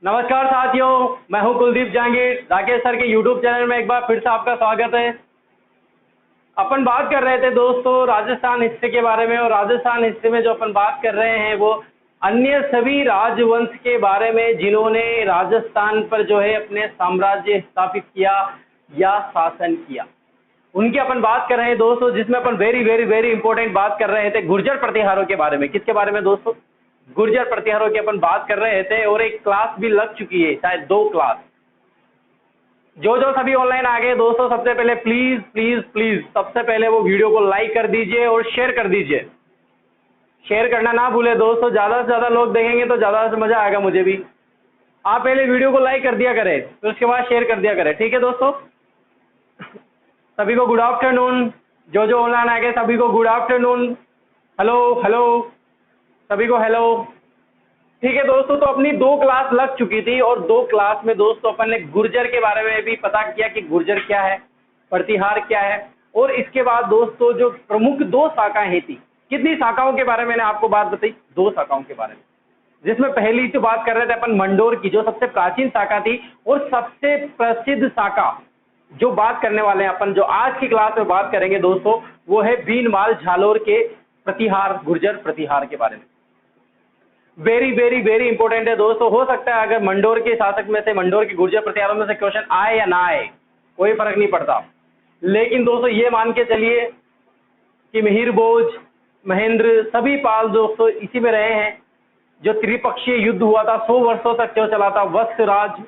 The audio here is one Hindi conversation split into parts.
नमस्कार साथियों, मैं हूं कुलदीप जहांगीर। राकेश सर के यूट्यूब चैनल में एक बार फिर से आपका स्वागत है। अपन बात कर रहे थे दोस्तों राजस्थान हिस्ट्री के बारे में, और राजस्थान हिस्ट्री में जो अपन बात कर रहे हैं वो अन्य सभी राजवंश के बारे में जिन्होंने राजस्थान पर जो है अपने साम्राज्य स्थापित किया या शासन किया, उनकी अपन बात कर रहे हैं दोस्तों। जिसमें अपन वेरी वेरी वेरी इंपॉर्टेंट बात कर रहे थे गुर्जर प्रतिहारों के बारे में। किसके बारे में दोस्तों? गुर्जर प्रतिहारों की अपन बात कर रहे थे, और एक क्लास भी लग चुकी है, शायद 2 क्लास। जो सभी ऑनलाइन आ गए दोस्तों, सबसे पहले प्लीज प्लीज प्लीज सबसे पहले वो वीडियो को लाइक कर दीजिए और शेयर कर दीजिए। शेयर करना ना भूले दोस्तों, ज़्यादा से ज़्यादा लोग देखेंगे तो ज़्यादा से मज़ा आएगा मुझे भी। आप पहले वीडियो को लाइक कर दिया करें, फिर उसके बाद शेयर कर दिया करें, ठीक है दोस्तों। सभी को गुड आफ्टरनून। जो ऑनलाइन आ गए सभी को गुड आफ्टरनून। हेलो हेलो, सभी को हेलो। ठीक है दोस्तों, तो अपनी 2 क्लास लग चुकी थी, और 2 क्लास में दोस्तों अपन ने गुर्जर के बारे में भी पता किया कि गुर्जर क्या है, प्रतिहार क्या है। और इसके बाद दोस्तों जो प्रमुख 2 शाखाएं थी, कितनी शाखाओं के बारे में मैंने आपको बात बताई? 2 शाखाओं के बारे में, जिसमें पहली तो बात कर रहे थे अपन मंडोर की, जो सबसे प्राचीन शाखा थी और सबसे प्रसिद्ध शाखा। जो बात करने वाले हैं अपन, जो आज की क्लास में बात करेंगे दोस्तों, वो है भीनमाल झालोर के प्रतिहार, गुर्जर प्रतिहार के बारे में। वेरी वेरी वेरी इंपॉर्टेंट है दोस्तों। हो सकता है अगर मंडोर के शासक में से, मंडोर के गुर्जर प्रतिहारों में से क्वेश्चन आए या ना आए, कोई फर्क नहीं पड़ता। लेकिन दोस्तों ये मान के चलिए कि मिहिर भोज, महेंद्र, सभी पाल दोस्तों इसी में रहे हैं। जो त्रिपक्षीय युद्ध हुआ था 100 वर्षों तक जो चला था, वत्सराज,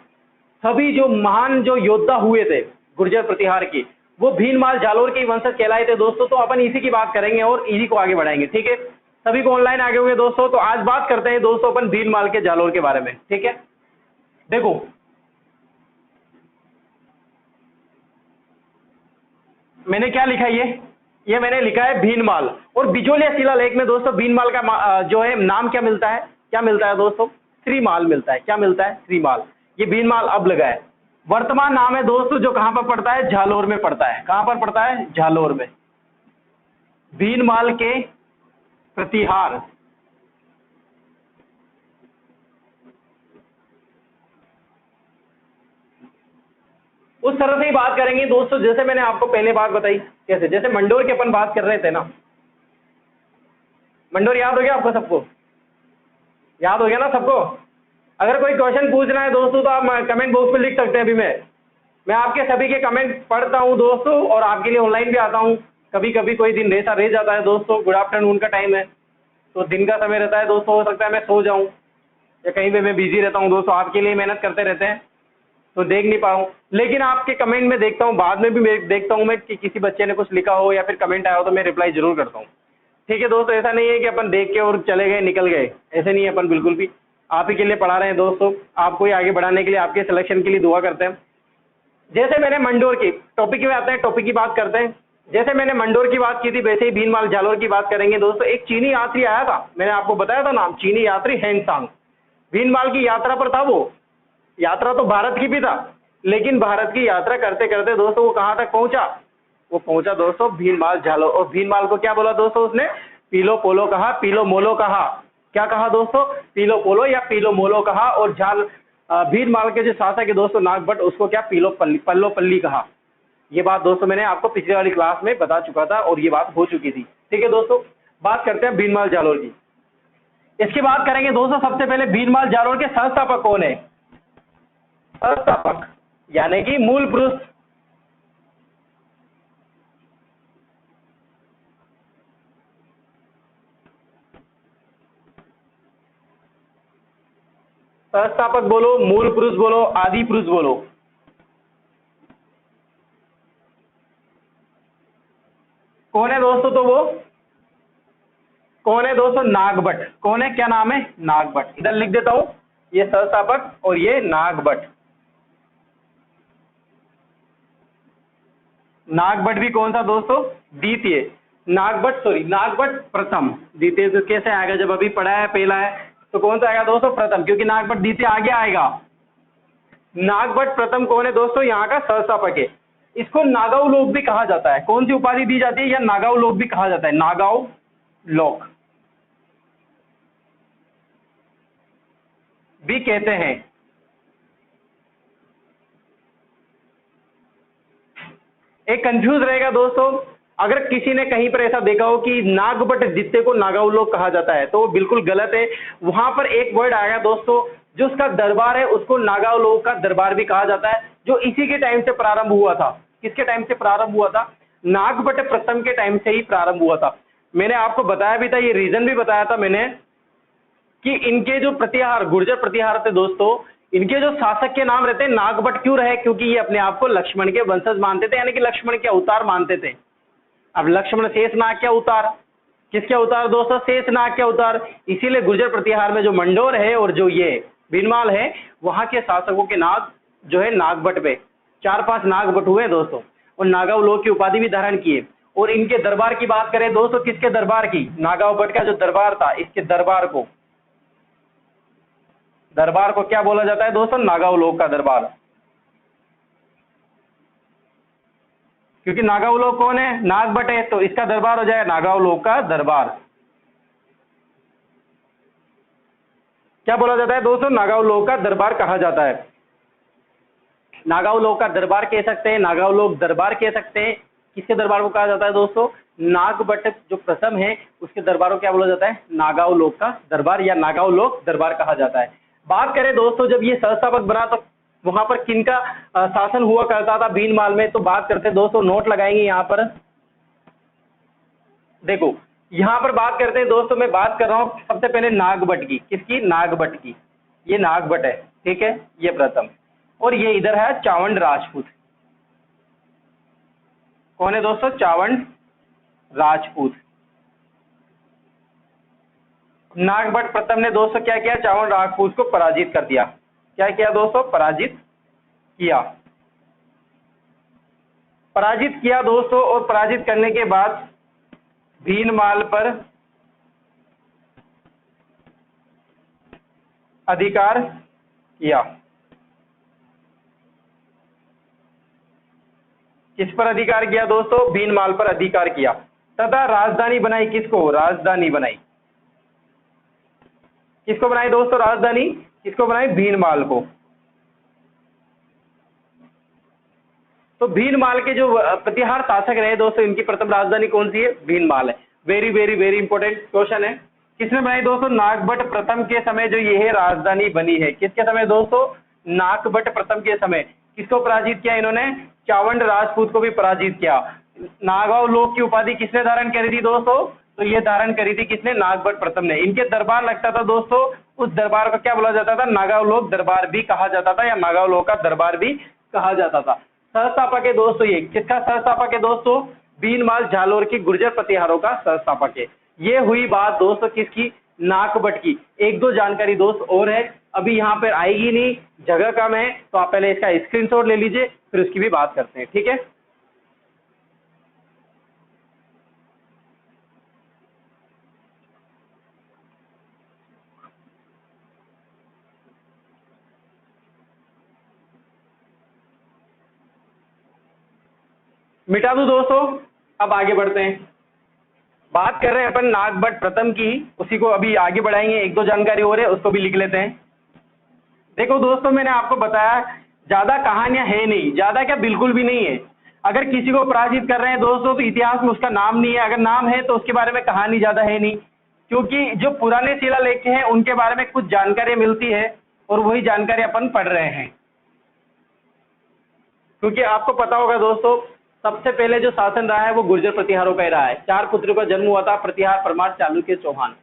सभी जो महान जो योद्धा हुए थे गुर्जर प्रतिहार की, वो भीनमाल जालोर के वंशज कहलाए थे दोस्तों। तो अपन इसी की बात करेंगे और इसी को आगे बढ़ाएंगे, ठीक है। सभी को ऑनलाइन आगे हुए दोस्तों, तो आज बात करते हैं दोस्तों अपन भीनमाल के जालोर के बारे में, ठीक है। देखो मैंने क्या लिखा है, ये मैंने लिखा है भीनमाल। और बिजोलिया शिलालेख में दोस्तों भीनमाल का जो है नाम क्या मिलता है? क्या मिलता है दोस्तों? श्रीमाल मिलता है। क्या मिलता है? श्रीमाल। ये भीनमाल अब लगा है। वर्तमान नाम है दोस्तों जो कहां पर पड़ता है? झालोर में पड़ता है। कहां पर पड़ता है? झालोर में। भीनमाल के प्रतिहार, उस तरह से ही बात करेंगे दोस्तों, जैसे मैंने आपको पहले बात बताई। कैसे? जैसे मंडोर की अपन बात कर रहे थे ना, मंडोर याद हो गया आपको? सबको याद हो गया ना सबको? अगर कोई क्वेश्चन पूछना है दोस्तों तो आप कमेंट बॉक्स में लिख सकते हैं। अभी मैं आपके सभी के कमेंट पढ़ता हूं दोस्तों, और आपके लिए ऑनलाइन भी आता हूं। कभी कभी कोई दिन ऐसा रह जाता है दोस्तों, गुड आफ्टरनून का टाइम है तो दिन का समय रहता है दोस्तों, हो सकता है मैं सो जाऊं या कहीं पे मैं बिजी रहता हूं दोस्तों। आपके लिए मेहनत करते रहते हैं तो देख नहीं पाऊँ, लेकिन आपके कमेंट में देखता हूँ, बाद में भी देखता हूँ मैं कि किसी बच्चे ने कुछ लिखा हो या फिर कमेंट आया हो तो मैं रिप्लाई जरूर करता हूँ, ठीक है दोस्तों। ऐसा नहीं है कि अपन देख के और चले गए निकल गए, ऐसे नहीं है अपन बिल्कुल भी। आप ही के लिए पढ़ा रहे हैं दोस्तों, आपको ही आगे बढ़ाने के लिए, आपके सिलेक्शन के लिए दुआ करते हैं। जैसे मैंने मंडोर की टॉपिक में आते हैं, टॉपिक की बात करते हैं। जैसे मैंने मंडोर की बात की थी, वैसे ही भीनमाल जालोर की बात करेंगे दोस्तों। एक चीनी यात्री आया था, मैंने आपको बताया था नाम, चीनी यात्री हेंगसांग। भीनमाल की यात्रा पर था वो। यात्रा तो भारत की भी था, लेकिन भारत की यात्रा करते करते दोस्तों वो कहां तक पहुंचा? वो पहुंचा दोस्तों भीनमाल झालोर। और भीनमाल को क्या बोला दोस्तों उसने? पीलो पोलो कहा, पीलो मोलो कहा। क्या कहा दोस्तों? पीलो पोलो या पीलो मोलो कहा। और भीनमाल के जो शासक है दोस्तों नागभट्ट, उसको क्या? पल्लो पल्ली कहा। ये बात दोस्तों मैंने आपको पिछले वाली क्लास में बता चुका था, और ये बात हो चुकी थी, ठीक है दोस्तों। बात करते हैं भीनमाल जालोर की। इसकी बात करेंगे दोस्तों, सबसे पहले भीनमाल जालोर के संस्थापक कौन है? संस्थापक यानी कि मूल पुरुष। संस्थापक बोलो, मूल पुरुष बोलो, आदि पुरुष बोलो। कौन है दोस्तों? तो वो कौन है दोस्तों? नागभट्ट। कौन है? क्या नाम है? नागभट्ट। इधर लिख देता हूं, ये संस्थापक और ये नागभट्ट। नागभट्ट भी कौन सा दोस्तों? द्वितीय। नागभट्ट प्रथम। द्वितीय तो कैसे आएगा? जब अभी पढ़ा है पहला है तो कौन सा आएगा दोस्तों? प्रथम, क्योंकि नागभट्ट द्वितीय आगे आएगा। नागभट्ट प्रथम कौन है दोस्तों? यहाँ का संस्थापक है। इसको नागाऊ लोक भी कहा जाता है। कौन सी उपाधि दी जाती है? या नागाऊ लोक भी कहा जाता है। नागाऊ लोक भी कहते हैं। एक कंफ्यूज रहेगा दोस्तों। अगर किसी ने कहीं पर ऐसा देखा हो कि नागबट जित्ते को नागाउलोक कहा जाता है तो वो बिल्कुल गलत है। वहां पर एक वर्ड आया दोस्तों, जो उसका दरबार है उसको नागाउलोक का दरबार भी कहा जाता है, जो इसी के टाइम से प्रारंभ हुआ था। किसके टाइम से प्रारंभ हुआ था? नागबट प्रथम के टाइम से ही प्रारंभ हुआ था। मैंने आपको बताया भी था, ये रीजन भी बताया था मैंने, कि इनके जो प्रतिहार, गुर्जर प्रतिहार थे दोस्तों, इनके जो शासक के नाम रहते हैं नागबट क्यों रहे? क्योंकि ये अपने आप को लक्ष्मण के वंशज मानते थे, यानी कि लक्ष्मण के अवतार मानते थे। अब लक्ष्मण शेषनाग के अवतार, किसके अवतार दोस्तों? शेषनाग के अवतार। इसीलिए गुर्जर प्रतिहार में जो मंडोर है और जो ये भीनमाल है, वहां के शासकों के नाग जो है नागबट पे 4-5 नागबट हुए दोस्तों, और नागावलोक की उपाधि भी धारण किए। और इनके दरबार की बात करें दोस्तों, किसके दरबार की? नागावबट का जो दरबार था, इसके दरबार को क्या बोला जाता है दोस्तों? नागावलोक का दरबार। क्योंकि नागावलोक कौन है? नागबट है, तो इसका दरबार हो जाएगा नागावलोक का दरबार। क्या बोला जाता है दोस्तों? नागावलोक का दरबार कहा जाता है। नागावलोक का दरबार कह सकते हैं, नागावलोक दरबार कह सकते हैं। किसके दरबार को कहा जाता है दोस्तों? नागबट जो प्रथम है उसके दरबार को क्या बोला जाता है? नागावलोक का दरबार या नागावलोक दरबार कहा जाता है। बात करें दोस्तों, जब ये संस्थापक बना तो वहां पर किनका शासन हुआ करता था भीनमाल में? तो बात करते हैं दोस्तों, नोट लगाएंगे यहाँ पर। देखो यहाँ पर बात करते हैं दोस्तों, मैं बात कर रहा हूँ सबसे पहले नागबट की। किसकी? नागबट की। ये नागबट है, ठीक है, ये प्रथम। और ये इधर है चावंड राजपूत। कौन है दोस्तों? चावंड राजपूत। नागबट प्रथम ने दोस्तों क्या किया? चावंड राजपूत को पराजित कर दिया। क्या किया दोस्तों? पराजित किया। पराजित किया दोस्तों, और पराजित करने के बाद भीनमाल पर अधिकार किया। किस पर अधिकार किया दोस्तों? भीनमाल पर अधिकार किया, तथा राजधानी बनाई। किसको? राजधानी बनाई। किसको बनाई दोस्तों राजधानी? किसको बनाई? भीनमाल को। तो भीनमाल के जो प्रतिहार शासक रहे दोस्तों, इनकी प्रथम राजधानी कौन सी है? भीनमाल है। Very very very important question है। किसने बनाई दोस्तों? नागबट प्रथम के समय जो ये है राजधानी बनी है। किसके समय दोस्तों? नागबट प्रथम के समय। किसको पराजित किया इन्होंने? चावंड राजपूत को भी पराजित किया। नागावलोक की उपाधि किसने धारण करी थी दोस्तों? तो ये धारण करी थी किसने? नागबट प्रथम ने। इनके दरबार लगता था दोस्तों, उस दरबार को क्या बोला जाता था? नागावलोक दरबार भी कहा जाता था, या नागावलोक का दरबार भी कहा जाता था। संस्थापक है दोस्तों ये। किसका संस्थापक है दोस्तों? भीनमाल जालोर की गुर्जर प्रतिहारों का संस्थापक है। ये हुई बात दोस्तों किसकी? नागबट की। एक दो जानकारी दोस्त और है, अभी यहाँ पर आएगी नहीं, जगह कम है, तो आप पहले इसका स्क्रीनशॉट ले लीजिए, फिर उसकी भी बात करते हैं, ठीक है। मिटा दूं दोस्तों, अब आगे बढ़ते हैं। बात कर रहे हैं अपन नागबट प्रथम की, उसी को अभी आगे बढ़ाएंगे। एक दो जानकारी और है, उसको भी लिख लेते हैं। देखो दोस्तों, मैंने आपको बताया ज्यादा कहानियां है नहीं, ज्यादा क्या बिल्कुल भी नहीं है। अगर किसी को पराजित कर रहे हैं दोस्तों, तो इतिहास में उसका नाम नहीं है, अगर नाम है तो उसके बारे में कहानी ज्यादा है नहीं, क्योंकि जो पुराने शिलालेख हैं उनके बारे में कुछ जानकारी मिलती है, और वही जानकारी अपन पढ़ रहे हैं। क्योंकि आपको पता होगा दोस्तों, सबसे पहले जो शासन रहा है वो गुर्जर प्रतिहारों का ही रहा है। 4 पुत्रों का जन्म हुआ था, प्रतिहार, परमार, चालुक्य, चौहान,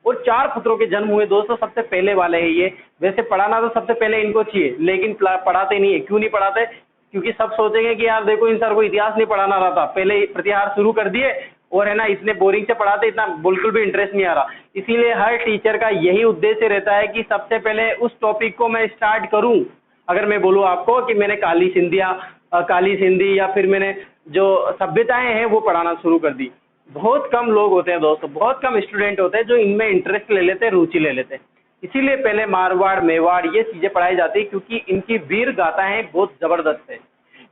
और 4 पुत्रों के जन्म हुए दोस्तों, सबसे पहले वाले हैं ये। वैसे पढ़ाना तो सबसे पहले इनको चाहिए, लेकिन पढ़ाते नहीं है। क्यों नहीं पढ़ाते? क्योंकि सब सोचेंगे कि यार देखो, इन सर को इतिहास नहीं पढ़ाना रहा था, पहले प्रतिहार शुरू कर दिए, और है ना, इतने बोरिंग से पढ़ाते, इतना बिल्कुल भी इंटरेस्ट नहीं आ रहा। इसीलिए हर टीचर का यही उद्देश्य रहता है कि सबसे पहले उस टॉपिक को मैं स्टार्ट करूं। अगर मैं बोलूं आपको कि मैंने काली सिंधी या फिर मैंने जो सभ्यताएं हैं वो पढ़ाना शुरू कर दी, बहुत कम लोग होते हैं दोस्तों, बहुत कम स्टूडेंट होते हैं जो इनमें इंटरेस्ट ले लेते हैं, रुचि ले लेते हैं। इसीलिए पहले मारवाड़, मेवाड़ ये चीजें पढ़ाई जाती है, क्योंकि इनकी वीर गाथाएं बहुत जबरदस्त है।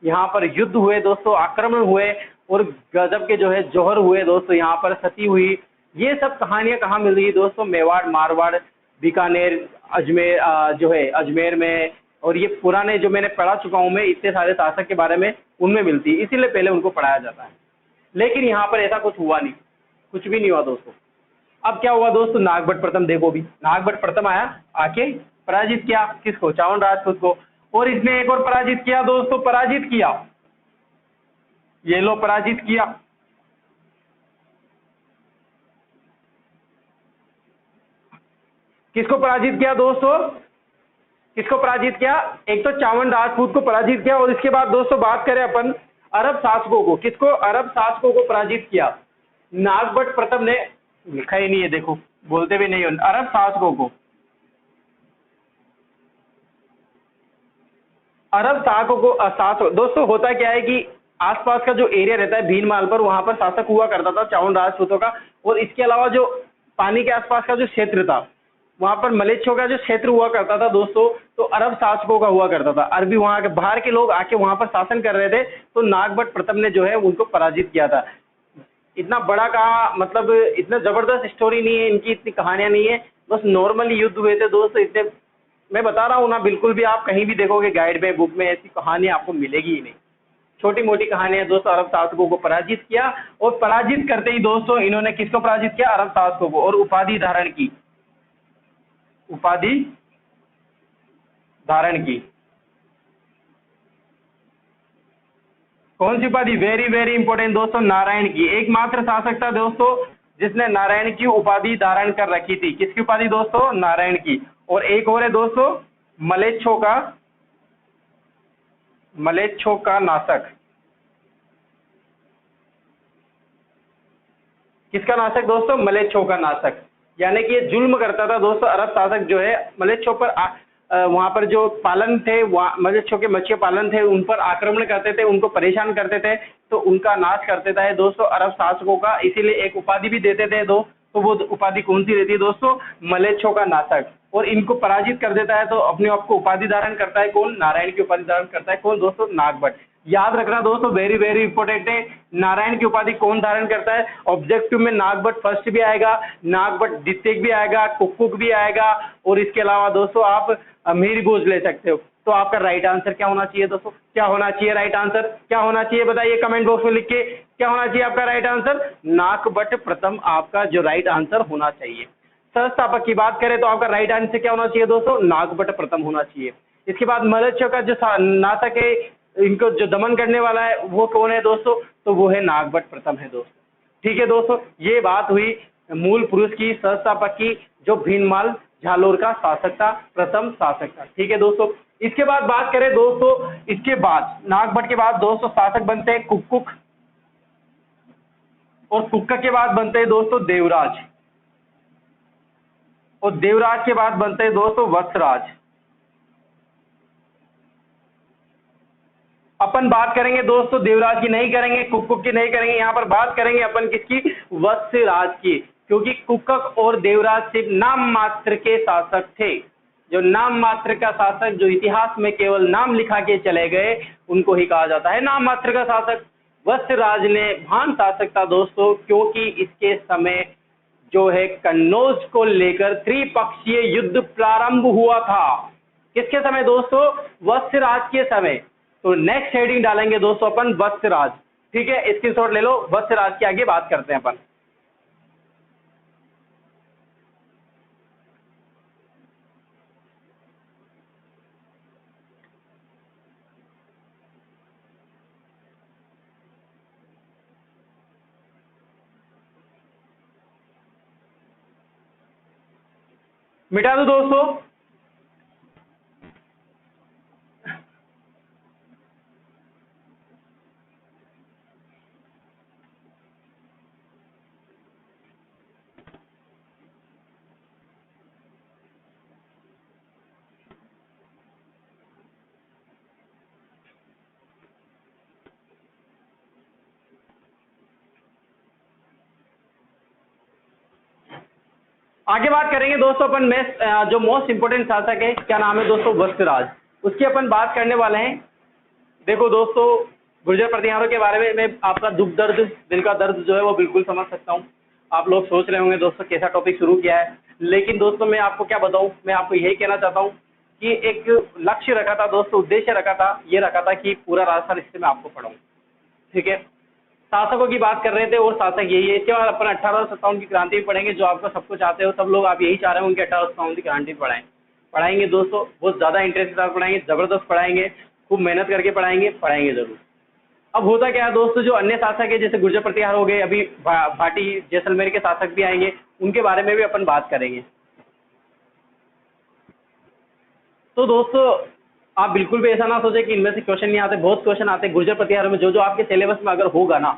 यहाँ पर युद्ध हुए दोस्तों, आक्रमण हुए, और गजब के जो है जौहर हुए दोस्तों, यहाँ पर सती हुई। ये सब कहानियां कहाँ मिल रही दोस्तों? मेवाड़, मारवाड़, बीकानेर, अजमेर, जो है अजमेर में, और ये पुराने जो मैंने पढ़ा चुका हूँ मैं इतने सारे शासक के बारे में, उनमें मिलती है, इसीलिए पहले उनको पढ़ाया जाता है। लेकिन यहाँ पर ऐसा कुछ हुआ नहीं, कुछ भी नहीं हुआ दोस्तों। अब क्या हुआ दोस्तों, नागभट्ट प्रथम, देखो भी नागभट्ट प्रथम आया, आके पराजित किया किसको, चावल राजपूत को। और इसने एक और पराजित किया दोस्तों, पराजित किया, ये लो पराजित किया। किसको पराजित किया दोस्तों, किसको पराजित किया, एक तो चावल राजपूत को पराजित किया। और इसके बाद दोस्तों बात करें अपन अरब शासकों को, किसको, अरब शासकों को पराजित किया। नागभट्ट प्रथम ने, लिखा ही नहीं है देखो, बोलते भी नहीं, अरब शासकों को, अरब शासकों को शासक दोस्तों, होता क्या है कि आसपास का जो एरिया रहता है भीनमाल पर, वहां पर शासक हुआ करता था चावल राजपूतों का। और इसके अलावा जो पानी के आसपास का जो क्षेत्र था, वहां पर मलेच्छों का जो क्षेत्र हुआ करता था दोस्तों, तो अरब शासकों का हुआ करता था। अरबी वहां के बाहर के लोग आके वहां पर शासन कर रहे थे, तो नागभट्ट प्रथम ने जो है उनको पराजित किया था। इतना बड़ा कहा, मतलब इतना जबरदस्त स्टोरी नहीं है इनकी, इतनी कहानियां नहीं है, बस नॉर्मली युद्ध हुए थे दोस्तों इतने। मैं बता रहा हूँ ना, बिल्कुल भी आप कहीं भी देखोगे गाइड में, बुक में, ऐसी कहानी आपको मिलेगी ही नहीं। छोटी मोटी कहानियां दोस्तों, अरब शासकों को पराजित किया। और पराजित करते ही दोस्तों इन्होंने किसको पराजित किया, अरब शासकों को, और उपाधि धारण की, उपाधि धारण की। कौन सी उपाधि, वेरी वेरी इंपॉर्टेंट दोस्तों, नारायण की। एकमात्र शासक था दोस्तों जिसने नारायण की उपाधि धारण कर रखी थी। किसकी उपाधि दोस्तों, नारायण की। और एक और है दोस्तों, मलेच्छों का, मलेच्छों का नाशक। किसका नाशक दोस्तों, मलेच्छों का नाशक। यानी कि ये जुल्म करता था दोस्तों, अरब शासक जो है मलेच्छों पर वहां पर जो पालन थे, मलेच्छों के मत्स्य पालन थे, उन पर आक्रमण करते थे, उनको परेशान करते थे, तो उनका नाश करते थे दोस्तों अरब शासकों का। इसीलिए एक उपाधि भी देते थे दो, तो वो उपाधि कौन सी रहती है दोस्तों, मलेच्छों का नाशक। और इनको पराजित कर देता है तो अपने आप को उपाधि धारण करता है कौन, नारायण की उपाधि धारण करता है कौन दोस्तों, नागभट्ट। याद रखना दोस्तों, वेरी वेरी इंपॉर्टेंट है, नारायण की उपाधि कौन धारण करता है। ऑब्जेक्टिव में नागभट्ट फर्स्ट भी आएगा, नागभट्ट द्वितीय भी आएगा, कुक्कुट भी आएगा, और इसके अलावा दोस्तों आप अमीर गोज ले सकते हो। तो आपका राइट आंसर क्या होना चाहिए दोस्तों, क्या होना चाहिए राइट आंसर, क्या होना चाहिए बताइए कमेंट बॉक्स में लिख के, क्या होना चाहिए आपका राइट आंसर, नागभट्ट प्रथम आपका जो राइट आंसर होना चाहिए। संस्थापक की बात करें तो आपका राइट आंसर क्या होना चाहिए दोस्तों, नागभट्ट प्रथम होना चाहिए। इसके बाद मलेच्छों का जो नाशक है, इनको जो दमन करने वाला है, वो कौन है दोस्तों, तो वो है नागभट्ट प्रथम है दोस्तों। ठीक है दोस्तों, ये बात हुई मूल पुरुष की, संस्थापक की, जो भीनमाल झालोर का शासक था, प्रथम शासक था। ठीक है दोस्तों, इसके बाद बात करें दोस्तों, इसके बाद नागभट्ट के बाद दोस्तों शासक बनते हैं कुक्कुट, और कुक्कुट के बाद बनते हैं दोस्तों देवराज, और देवराज के बाद बनते हैं दोस्तों वत्सराज। अपन बात करेंगे दोस्तों देवराज की नहीं करेंगे, कुक्कुट की नहीं करेंगे, यहाँ पर बात करेंगे अपन किसकी, वत्सराज की। क्योंकि कुक्कुट और देवराज सिर्फ नाम मात्र के शासक थे। जो नाम मात्र का शासक, जो इतिहास में केवल नाम लिखा के चले गए, उनको ही कहा जाता है नाम मात्र का शासक। वत्सराज ने महान शासक था दोस्तों, क्योंकि इसके समय जो है कन्नौज को लेकर त्रिपक्षीय युद्ध प्रारंभ हुआ था। किसके समय दोस्तों, वत्सराज के समय। तो नेक्स्ट हेडिंग डालेंगे दोस्तों अपन वत्सराज। ठीक है, स्क्रीनशॉट ले लो, वत्सराज की आगे बात करते हैं अपन। मिटा दो दोस्तों। आगे बात करेंगे दोस्तों अपन में जो मोस्ट इंपोर्टेंट शासक है, क्या नाम है दोस्तों, वत्सराज, उसकी अपन बात करने वाले हैं। देखो दोस्तों, गुर्जर प्रतिहारों के बारे में मैं आपका दुख दर्द, दिल का दर्द जो है वो बिल्कुल समझ सकता हूँ। आप लोग सोच रहे होंगे दोस्तों कैसा टॉपिक शुरू किया है, लेकिन दोस्तों मैं आपको क्या बताऊँ, मैं आपको यही कहना चाहता हूँ कि एक लक्ष्य रखा था दोस्तों, उद्देश्य रखा था, ये रखा था कि पूरा राजस्थान हिस्ट्री में आपको पढ़ाऊँ। ठीक है, शासकों की बात कर रहे थे और शासक यही है। इसके बाद अपन 1857 की क्रांति भी पढ़ेंगे, जो आपको सबको चाहते हो, सब लोग आप यही चाह रहे हो उनके 1857 की क्रांति पढ़ाएंगे दोस्तों। बहुत ज़्यादा इंटरेस्ट के साथ पढ़ाएंगे, ज़बरदस्त पढ़ाएंगे, खूब मेहनत करके पढ़ाएंगे ज़रूर। अब होता क्या है दोस्तों, जो अन्य शासक है जैसे गुर्जर प्रतिहार हो गए, अभी भाटी जैसलमेर के शासक भी आएंगे, उनके बारे में भी अपन बात करेंगे। तो दोस्तों आप बिल्कुल भी ऐसा ना सोचें कि इनमें से क्वेश्चन नहीं आते, बहुत क्वेश्चन आते हैं गुर्जर प्रतिहार में। जो आपके सिलेबस में अगर होगा ना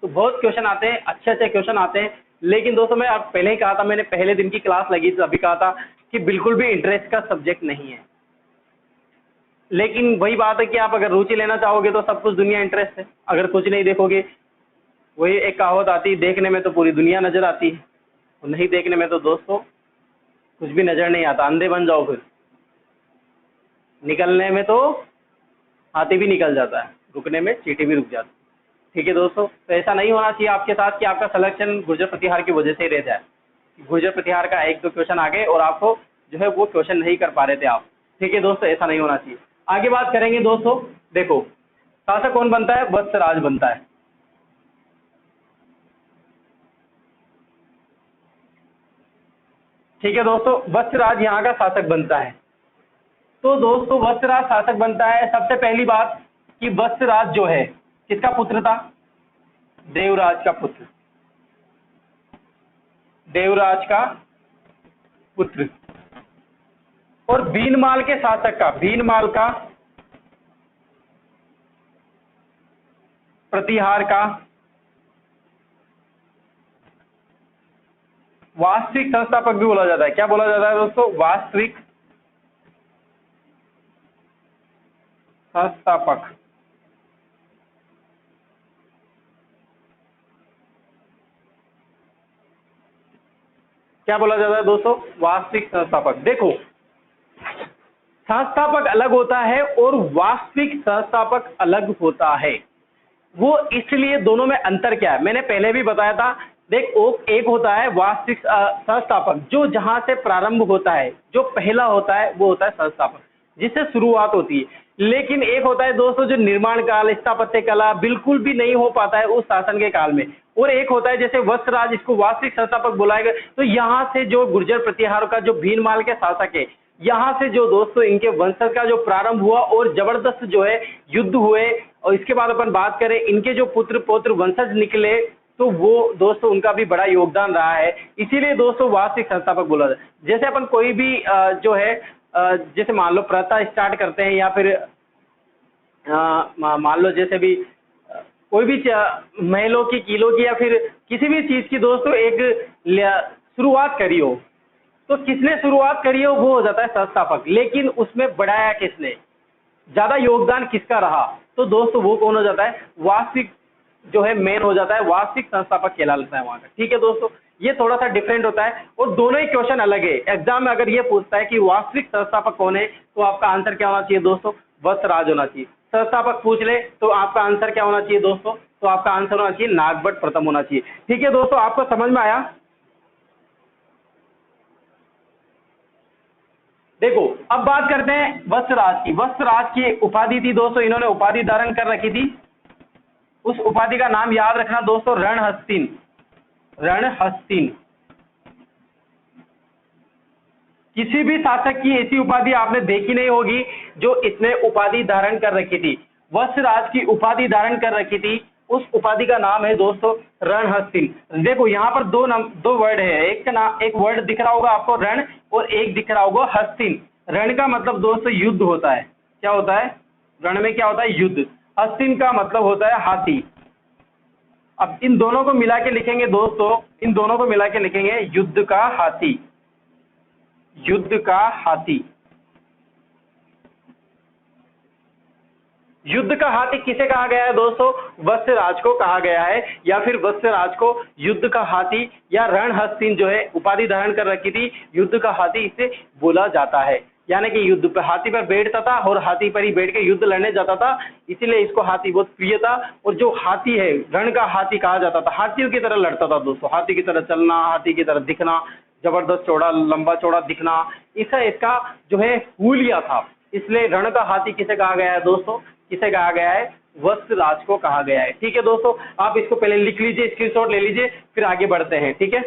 तो बहुत क्वेश्चन आते हैं, अच्छे अच्छे क्वेश्चन आते हैं। लेकिन दोस्तों मैं आप पहले ही कहा था, मैंने पहले दिन की क्लास लगी थी अभी कहा था कि बिल्कुल भी इंटरेस्ट का सब्जेक्ट नहीं है। लेकिन वही बात है कि आप अगर रुचि लेना चाहोगे तो सब कुछ दुनिया इंटरेस्ट है, अगर कुछ नहीं देखोगे, वही एक कहावत आती है, देखने में तो पूरी दुनिया नजर आती है और नहीं देखने में तो दोस्तों कुछ भी नजर नहीं आता। अंधे बन जाओ, फिर निकलने में तो हाथी भी निकल जाता है, रुकने में चींटी भी रुक जाती है। ठीक है दोस्तों, तो ऐसा नहीं होना चाहिए आपके साथ कि आपका सिलेक्शन गुर्जर प्रतिहार की वजह से ही रह जाए। गुर्जर प्रतिहार का एक दो क्वेश्चन आ गए और आपको जो है वो क्वेश्चन नहीं कर पा रहे थे आप। ठीक है दोस्तों, ऐसा नहीं होना चाहिए। आगे बात करेंगे दोस्तों। देखो, शासक कौन बनता है? वत्सराज बनता है। ठीक है दोस्तों, वत्सराज यहाँ का शासक बनता है। तो दोस्तों वत्सराज शासक बनता है। सबसे पहली बात कि वत्सराज जो है किसका पुत्र था? देवराज का पुत्र, देवराज का पुत्र। और भीनमाल के शासक का, भीनमाल का प्रतिहार का वास्तविक संस्थापक भी बोला जाता है। क्या बोला जाता है दोस्तों? वास्तविक संस्थापक। क्या बोला जाता है दोस्तों? वास्तविक संस्थापक। देखो, संस्थापक अलग होता है और वास्तविक संस्थापक अलग होता है। वो इसलिए दोनों में अंतर क्या है मैंने पहले भी बताया था। देख, एक होता है वास्तविक संस्थापक, जो जहां से प्रारंभ होता है, जो पहला होता है वो होता है संस्थापक, जिससे शुरुआत होती है। लेकिन एक होता है दोस्तों जो निर्माण काल, स्थापत्य कला बिल्कुल भी नहीं हो पाता है उस शासन के काल में। और एक होता है जैसे वत्सराज, इसको वास्तविक संस्थापक बुलाया गया। तो यहाँ से जो गुर्जर प्रतिहार का जो भीनमाल के शासक है, यहाँ से जो दोस्तों इनके वंशज का जो प्रारंभ हुआ और जबरदस्त जो है युद्ध हुए। और इसके बाद अपन बात करें इनके जो पुत्र पौत्र वंशज निकले, तो वो दोस्तों उनका भी बड़ा योगदान रहा है। इसीलिए दोस्तों वास्तविक संस्थापक बोला जाए। जैसे अपन कोई भी जो है जैसे मान लो प्रथा स्टार्ट करते हैं, या फिर मान लो जैसे भी कोई भी महलों की, किलों की, या फिर किसी भी चीज की दोस्तों एक शुरुआत करी हो, तो किसने शुरुआत करी हो वो हो जाता है संस्थापक। लेकिन उसमें बढ़ाया किसने, ज्यादा योगदान किसका रहा, तो दोस्तों वो कौन हो जाता है? वास्तविक जो है मेन हो जाता है, वास्तविक संस्थापक कहलाता है वहां का। ठीक है दोस्तों, ये थोड़ा सा डिफरेंट होता है और दोनों ही क्वेश्चन अलग है। एग्जाम में अगर ये पूछता है कि वास्तविक संस्थापक कौन है, तो आपका आंसर क्या होना चाहिए दोस्तों? वत्सराज होना चाहिए। संस्थापक पूछ ले तो आपका आंसर क्या होना चाहिए दोस्तों? तो आपका आंसर होना चाहिए नागभट्ट प्रथम होना चाहिए। ठीक है दोस्तों, आपको समझ में आया? देखो, अब बात करते हैं वत्सराज की। वत्सराज की उपाधि थी दोस्तों, इन्होंने उपाधि धारण कर रखी थी। उस उपाधि का नाम याद रखना दोस्तों, रणहस्तिन। रणहस्तिन। किसी भी शासक की ऐसी उपाधि आपने देखी नहीं होगी जो इसने उपाधि धारण कर रखी थी। वत्सराज की उपाधि धारण कर रखी थी, उस उपाधि का नाम है दोस्तों रणहस्तिन। देखो यहाँ पर दो वर्ड है, एक का नाम, एक वर्ड दिख रहा होगा आपको रण, और एक दिख रहा होगा हस्तिन। रण का मतलब दोस्तों युद्ध होता है। क्या होता है? रण में क्या होता है? युद्ध। हस्तिन का मतलब होता है हाथी। अब इन दोनों को मिला के लिखेंगे दोस्तों, इन दोनों को मिला के लिखेंगे युद्ध का हाथी। युद्ध का हाथी। युद्ध का हाथी किसे कहा गया है दोस्तों? वत्सराज को कहा गया है, या फिर वत्सराज को युद्ध का हाथी या रणहस्तिन जो है उपाधि धारण कर रखी थी, युद्ध का हाथी इसे बोला जाता है। यानी कि युद्ध पर हाथी पर बैठता था और हाथी पर ही बैठ के युद्ध लड़ने जाता था, इसीलिए इसको हाथी बहुत प्रिय था। और जो हाथी है, रण का हाथी कहा जाता था, हाथियों की तरह लड़ता था दोस्तों, हाथी की तरह चलना, हाथी की तरह दिखना, जबरदस्त चौड़ा, लंबा चौड़ा दिखना, इसका जो है हुलिया था। इसलिए रण का हाथी किसे कहा गया है दोस्तों? किसे कहा गया है? वत्सराज को कहा गया है। ठीक है दोस्तों, आप इसको पहले लिख लीजिए, स्क्रीनशॉट ले लीजिए, फिर आगे बढ़ते हैं। ठीक है,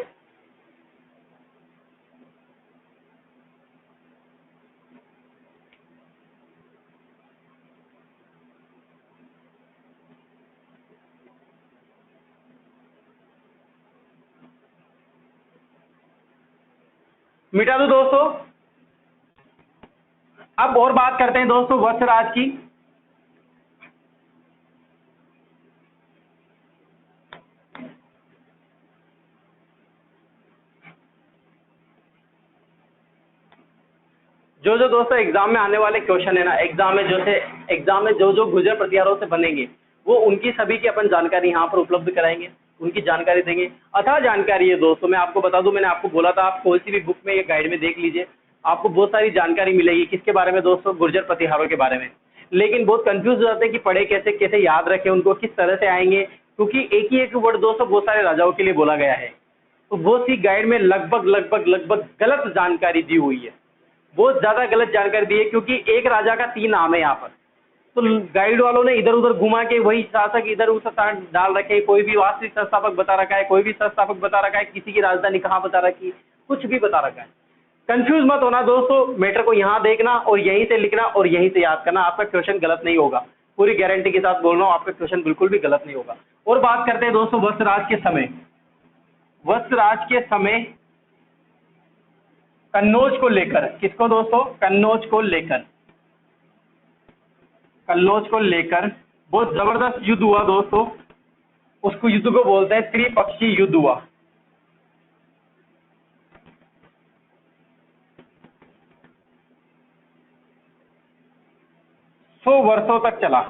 मिटा दो दोस्तों। अब और बात करते हैं दोस्तों वत्सराज की। जो जो दोस्तों एग्जाम में आने वाले क्वेश्चन है ना, एग्जाम में जो जो गुर्जर प्रतिहारों से बनेंगे, वो उनकी सभी की अपन जानकारी यहाँ पर उपलब्ध कराएंगे, उनकी जानकारी देंगे। अथाह जानकारी है दोस्तों, मैं आपको बता दूं, मैंने आपको बोला था आप कोई सी भी बुक में या गाइड में देख लीजिए, आपको बहुत सारी जानकारी मिलेगी। किसके बारे में दोस्तों? गुर्जर प्रतिहारों के बारे में। लेकिन बहुत कंफ्यूज हो जाते हैं कि पढ़े कैसे, कैसे याद रखें उनको, किस तरह से आएंगे, क्योंकि एक ही एक वर्ड दोस्तों बहुत सारे राजाओं के लिए बोला गया है। तो वो सी गाइड में लगभग लगभग लगभग गलत जानकारी दी हुई है, बहुत ज्यादा गलत जानकारी दी है, क्योंकि एक राजा का 3 नाम है यहाँ पर। तो गाइड वालों ने इधर उधर घुमा के वही शासक इधर उधर डाल रखे, कोई भी वास्तविक संस्थापक बता रखा है, कोई भी संस्थापक बता रखा है, किसी की राजधानी कहाँ बता रखी, कुछ भी बता रखा है। कंफ्यूज मत होना दोस्तों, मैटर को यहाँ देखना और यहीं से लिखना और यहीं से याद करना, आपका क्वेश्चन गलत नहीं होगा। पूरी गारंटी के साथ बोल रहा हूँ, आपका क्वेश्चन बिल्कुल भी गलत नहीं होगा। और बात करते हैं दोस्तों वत्सराज के समय। वत्सराज के समय कन्नौज को लेकर, किसको दोस्तों? कन्नौज को लेकर, कन्नौज को लेकर बहुत जबरदस्त युद्ध हुआ दोस्तों। उसको युद्ध को बोलते हैं त्रिपक्षीय युद्ध हुआ। 100 वर्षों तक चला।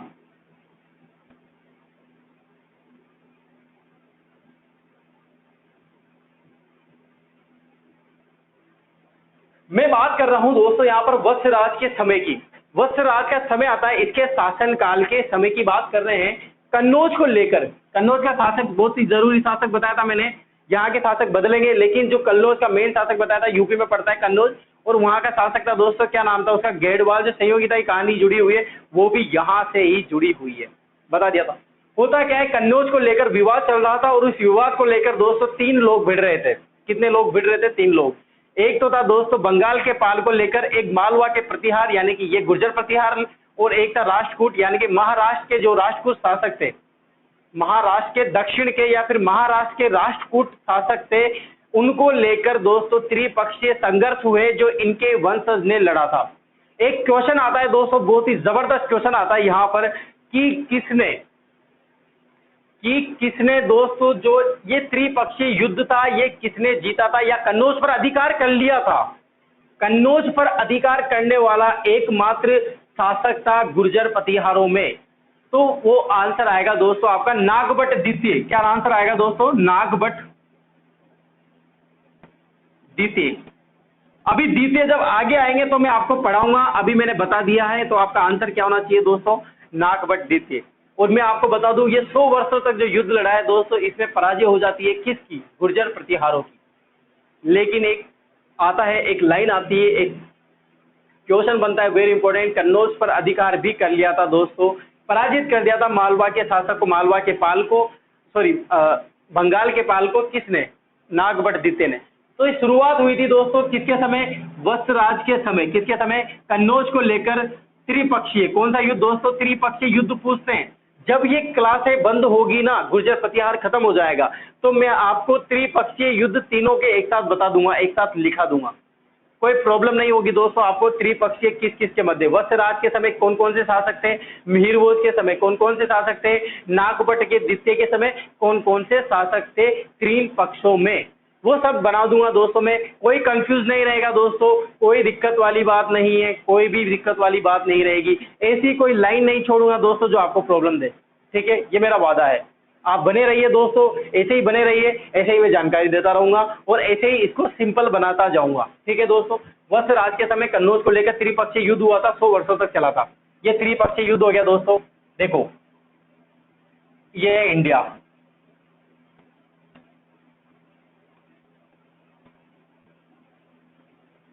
मैं बात कर रहा हूं दोस्तों यहाँ पर वत्सराज के समय की। वत्सराज का समय आता है, इसके शासन काल के समय की बात कर रहे हैं। कन्नौज को लेकर, कन्नौज का शासक बहुत ही जरूरी शासक बताया था मैंने, यहाँ के शासक बदलेंगे, लेकिन जो कन्नौज का मेन शासक बताया था, यूपी में पड़ता है कन्नौज, और वहां का शासक था दोस्तों, क्या नाम था उसका? गेडवाल। जो संयोगिता की कहानी जुड़ी हुई है वो भी यहाँ से ही जुड़ी हुई है, बता दिया था। होता क्या है, कन्नौज को लेकर विवाद चल रहा था, और उस विवाद को लेकर दोस्तों 3 लोग भिड़ रहे थे। कितने लोग भिड़ रहे थे? 3 लोग। एक तो था दोस्तों बंगाल के पाल को लेकर, एक मालवा के प्रतिहार यानी कि ये गुर्जर प्रतिहार, और एक था राष्ट्रकूट यानी कि महाराष्ट्र के जो राष्ट्रकूट शासक थे, महाराष्ट्र के दक्षिण के या फिर महाराष्ट्र के राष्ट्रकूट शासक थे, उनको लेकर दोस्तों त्रिपक्षीय संघर्ष हुए, जो इनके वंशज ने लड़ा था। एक क्वेश्चन आता है दोस्तों, बहुत ही जबरदस्त क्वेश्चन आता है यहाँ पर, कि किसने दोस्तों जो ये त्रिपक्षीय युद्ध था, ये किसने जीता था या कन्नौज पर अधिकार कर लिया था? कन्नौज पर अधिकार करने वाला एकमात्र शासक था गुर्जर प्रतिहारों में। तो वो आंसर आएगा दोस्तों आपका नागभट्ट द्वितीय। क्या आंसर आएगा दोस्तों? नागभट्ट द्वितीय। अभी द्वितीय जब आगे आएंगे तो मैं आपको पढ़ाऊंगा, अभी मैंने बता दिया है, तो आपका आंसर क्या होना चाहिए दोस्तों? नागभट्ट द्वितीय। और मैं आपको बता दूं, ये 100 वर्षों तक जो युद्ध लड़ा है दोस्तों, इसमें पराजय हो जाती है किसकी? गुर्जर प्रतिहारों की। लेकिन एक आता है, एक लाइन आती है, एक क्वेश्चन बनता है वेरी इंपॉर्टेंट, कन्नौज पर अधिकार भी कर लिया था दोस्तों, पराजित कर दिया था मालवा के शासक को, मालवा के पाल को, सॉरी बंगाल के पाल को किसने? नागभट्ट द्वितीय ने। तो शुरुआत हुई थी दोस्तों किसके समय? वत्सराज के समय। किसके समय? कन्नौज को लेकर त्रिपक्षीय। कौन सा युद्ध दोस्तों? त्रिपक्षीय युद्ध पूछते हैं। जब ये क्लासें बंद होगी ना, गुर्जर प्रतिहार खत्म हो जाएगा, तो मैं आपको त्रिपक्षीय युद्ध तीनों के एक साथ बता दूंगा, एक साथ लिखा दूंगा, कोई प्रॉब्लम नहीं होगी दोस्तों। आपको त्रिपक्षीय किस किस के मध्य, वत्सराज के समय कौन कौन से शासक थे, मिहिरभोज के समय कौन कौन से शासक थे, नागभट्ट के द्वितीय के समय कौन कौन से शासक थे, 3 पक्षों में, वो सब बना दूंगा दोस्तों। में कोई कंफ्यूज नहीं रहेगा दोस्तों, कोई दिक्कत वाली बात नहीं है, कोई भी दिक्कत वाली बात नहीं रहेगी। ऐसी कोई लाइन नहीं छोड़ूंगा दोस्तों जो आपको प्रॉब्लम दे, ठीक है? ये मेरा वादा है। आप बने रहिए दोस्तों, ऐसे ही बने रहिए, ऐसे ही मैं जानकारी देता रहूंगा और ऐसे ही इसको सिंपल बनाता जाऊंगा, ठीक है दोस्तों? वत्सराज के समय कन्नौज को लेकर त्रिपक्षीय युद्ध हुआ था, 100 वर्षों तक चला था। ये त्रिपक्षीय युद्ध हो गया दोस्तों। देखो, ये है इंडिया,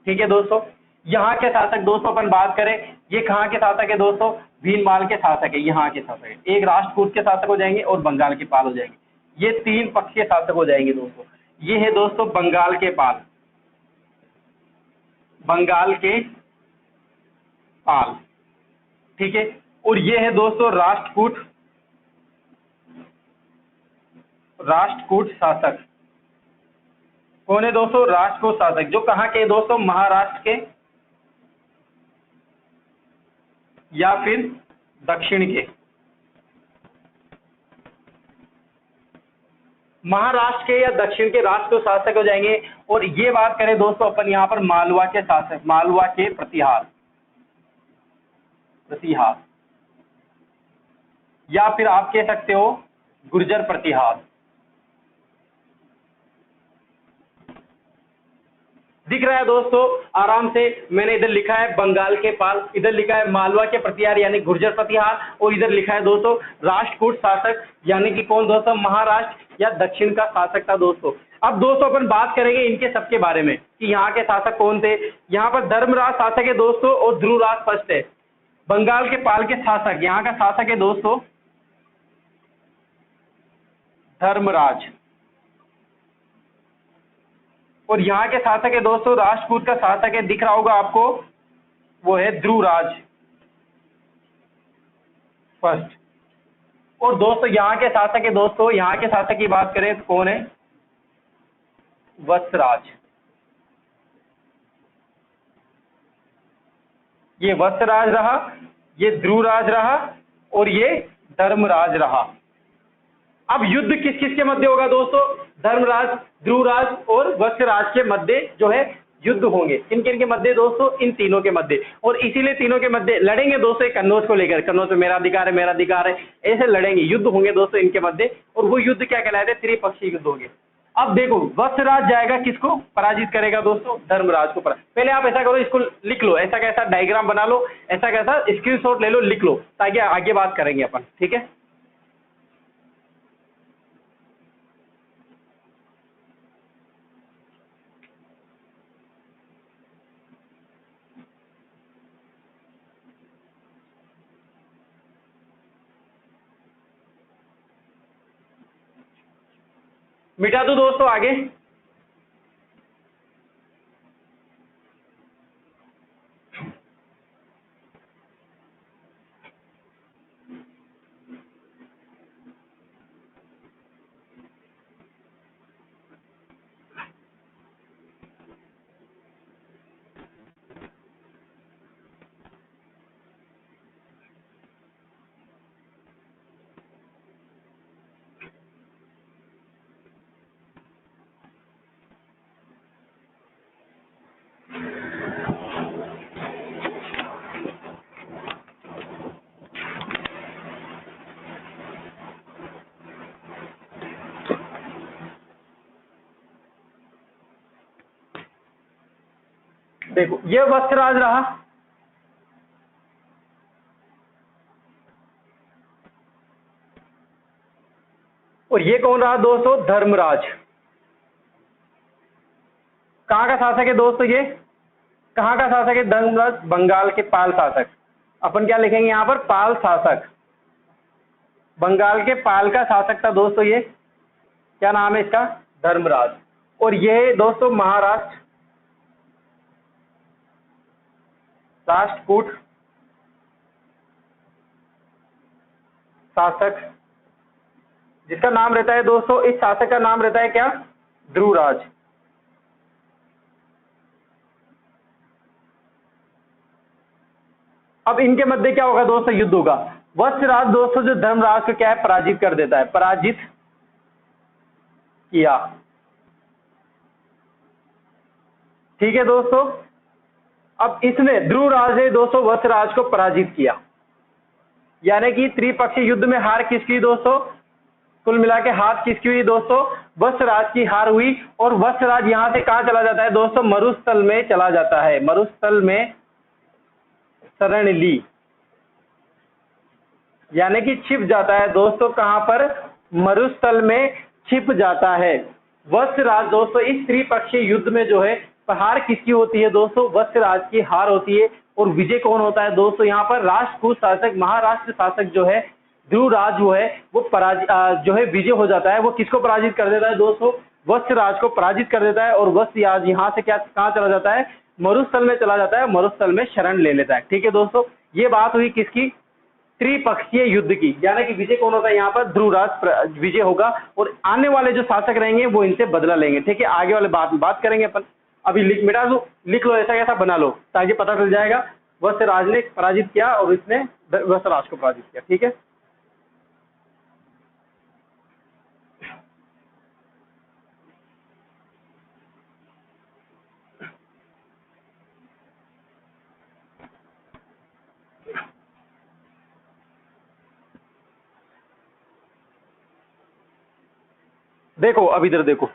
ठीक है दोस्तों। यहाँ के शासक दोस्तों अपन बात करें, ये कहाँ के शासक है दोस्तों, भीनमाल के शासक है, यहाँ के शासक है। एक राष्ट्रकूट के शासक हो जाएंगे और बंगाल के पाल हो जाएंगे। ये 3 पक्षीय शासक हो जाएंगे दोस्तों। ये है दोस्तों बंगाल के पाल, बंगाल के पाल, ठीक है। और ये है दोस्तों राष्ट्रकूट, राष्ट्रकूट शासक। कौन है दोस्तों, राष्ट्रकूट शासक, जो कहाँ के दोस्तों, महाराष्ट्र के या फिर दक्षिण के, महाराष्ट्र के या दक्षिण के राष्ट्रकूट शासक हो जाएंगे। और ये बात करें दोस्तों अपन यहाँ पर मालवा के शासक, मालवा के प्रतिहार, प्रतिहार, या फिर आप कह सकते हो गुर्जर प्रतिहार। दिख रहा है दोस्तों आराम से, मैंने इधर लिखा है बंगाल के पाल, इधर लिखा है मालवा के प्रतिहार यानी गुर्जर प्रतिहार, और इधर लिखा है दोस्तों राष्ट्रकूट शासक यानी कि कौन दोस्तों, महाराष्ट्र या दक्षिण का शासक था दोस्तों। अब दोस्तों अपन बात करेंगे इनके सबके बारे में कि यहाँ के शासक कौन थे। यहाँ पर धर्मराज शासक है दोस्तों और ध्रुवराज फर्स्ट है। बंगाल के पाल के शासक, यहाँ का शासक है दोस्तों धर्मराज, और यहाँ के शासक है दोस्तों राष्ट्रकूट का शासक है, दिख रहा होगा आपको, वो है ध्रुवराज फर्स्ट। और दोस्तों यहाँ के शासक है दोस्तों, यहाँ के शासक की बात करें तो कौन है, वत्सराज। ये वत्सराज रहा, ये ध्रुवराज रहा और ये धर्मराज रहा। अब युद्ध किस किस के मध्य होगा दोस्तों, धर्मराज, ध्रुवराज और वत्सराज के मध्य जो है युद्ध होंगे। किन किन के मध्य दोस्तों, इन तीनों के मध्य। और इसीलिए तीनों के मध्य लड़ेंगे दोस्तों कन्नौज को लेकर, कन्नौज में मेरा अधिकार है, मेरा अधिकार है, ऐसे लड़ेंगे, युद्ध होंगे दोस्तों इनके मध्य। और वो युद्ध क्या कहलाते हैं, त्रिपक्षीय युद्ध होंगे। अब देखो वत्सराज जाएगा किसको पराजित करेगा दोस्तों, धर्मराज को पहले आप ऐसा करो, इसको लिख लो, ऐसा कैसा डायग्राम बना लो, ऐसा कैसा स्क्रीनशॉट ले लो, लिख लो, ताकि आगे बात करेंगे अपन, ठीक है। मिटा दो दोस्तों आगे। देखो ये वत्सराज रहा, और ये कौन रहा दोस्तों, धर्मराज। कहाँ का शासक है दोस्तों, ये कहाँ का शासक है, धर्मराज, बंगाल के पाल शासक। अपन क्या लिखेंगे यहाँ पर, पाल शासक, बंगाल के पाल का शासक था दोस्तों ये, क्या नाम है इसका, धर्मराज। और ये दोस्तों महाराष्ट्र राष्ट्रकूट शासक, जिसका नाम रहता है दोस्तों, इस शासक का नाम रहता है क्या, ध्रुवराज। अब इनके मध्य क्या होगा दोस्तों, युद्ध होगा। वत्सराज दोस्तों जो धर्मराज को क्या है, पराजित कर देता है, पराजित किया, ठीक है दोस्तों। अब इसने, ध्रुवराज ने दोस्तों वत्सराज को पराजित किया, यानी कि त्रिपक्षीय युद्ध में हार किसकी दोस्तों, कुल मिला के हार किसकी हुई दोस्तों, वत्सराज की हार हुई। और वत्सराज यहां से कहां चला जाता है दोस्तों, मरुस्थल में चला जाता है, मरुस्थल में शरण ली, यानी कि छिप जाता है दोस्तों, कहां पर, मरुस्थल में छिप जाता है। वत्सराज दोस्तों इस त्रिपक्षीय युद्ध में जो है पर हार किसकी होती है दोस्तों? वत्स राज की हार होती है। और विजय कौन होता है दोस्तों? यहाँ पर राष्ट्रकूट शासक, महाराष्ट्र शासक जो है ध्रुवराज वो है वो जो है विजय हो जाता है। वो किसको पराजित कर देता है दोस्तों? वत्स राज को पराजित कर देता है। और वत्स राज यहाँ से क्या कहाँ चला जाता है? मरुस्थल में चला जाता है, मरुस्थल में शरण ले लेता है। ठीक है दोस्तों, ये बात हुई किसकी? त्रिपक्षीय युद्ध की, यानी कि विजय कौन होता है? यहाँ पर ध्रुवराज विजय होगा और आने वाले जो शासक रहेंगे वो इनसे बदला लेंगे। ठीक है, आगे वाले बात करेंगे अपन। अभी मिटा दो, लिख लो, ऐसा कैसा बना लो ताकि पता चल जाएगा। वत्स राज ने पराजित किया और इसने वत्स राज को पराजित किया। ठीक है, देखो अब इधर देखो,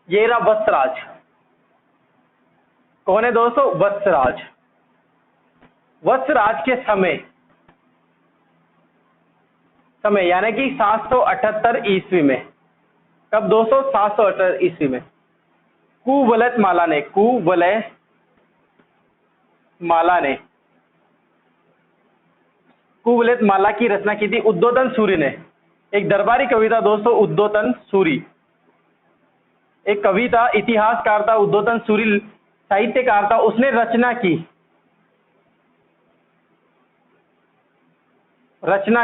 ये रहा वत्सराज। कौन है दोस्तों? वत्सराज। वत्सराज के समय यानी कि 778 ईस्वी में। कब दोस्तों? 778 ईस्वी में कुवलय माला की रचना की थी उद्योतन सूरि ने। एक दरबारी कविता दोस्तों, उद्योतन सूरि एक कवि था, इतिहासकार था। उद्योतन सूरि साहित्यकार था, उसने रचना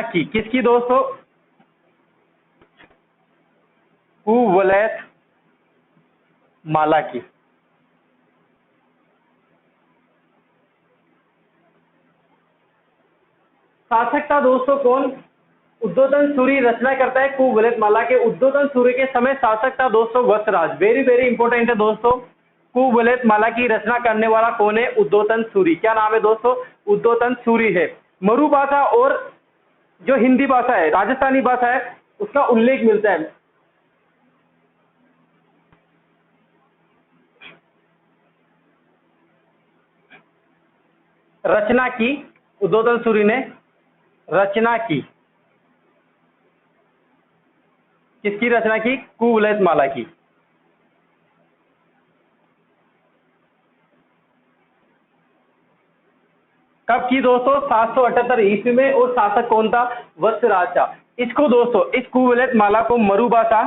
की किसकी दोस्तों? कुवलय माला की। शासक था दोस्तों कौन? उद्योतन सूरि रचना करता है कुवलय माला के। उद्योतन सूरि के समय शासक था दोस्तों वत्सराज। वेरी वेरी इंपॉर्टेंट है दोस्तों, कुवलय माला की रचना करने वाला कौन है? उद्योतन सूरि। क्या नाम है दोस्तों? उद्योतन सूरि है। मरु भाषा और जो हिंदी भाषा है, राजस्थानी भाषा है, उसका उल्लेख मिलता है। रचना की, उद्योतन सूरि ने रचना की। किसकी रचना की? कुवलय माला की। कब की दोस्तों? 778 ईस्वी में। और शासक कौन था? वत्सराज था। इसको दोस्तों, इस कुवलय माला को मरु भाषा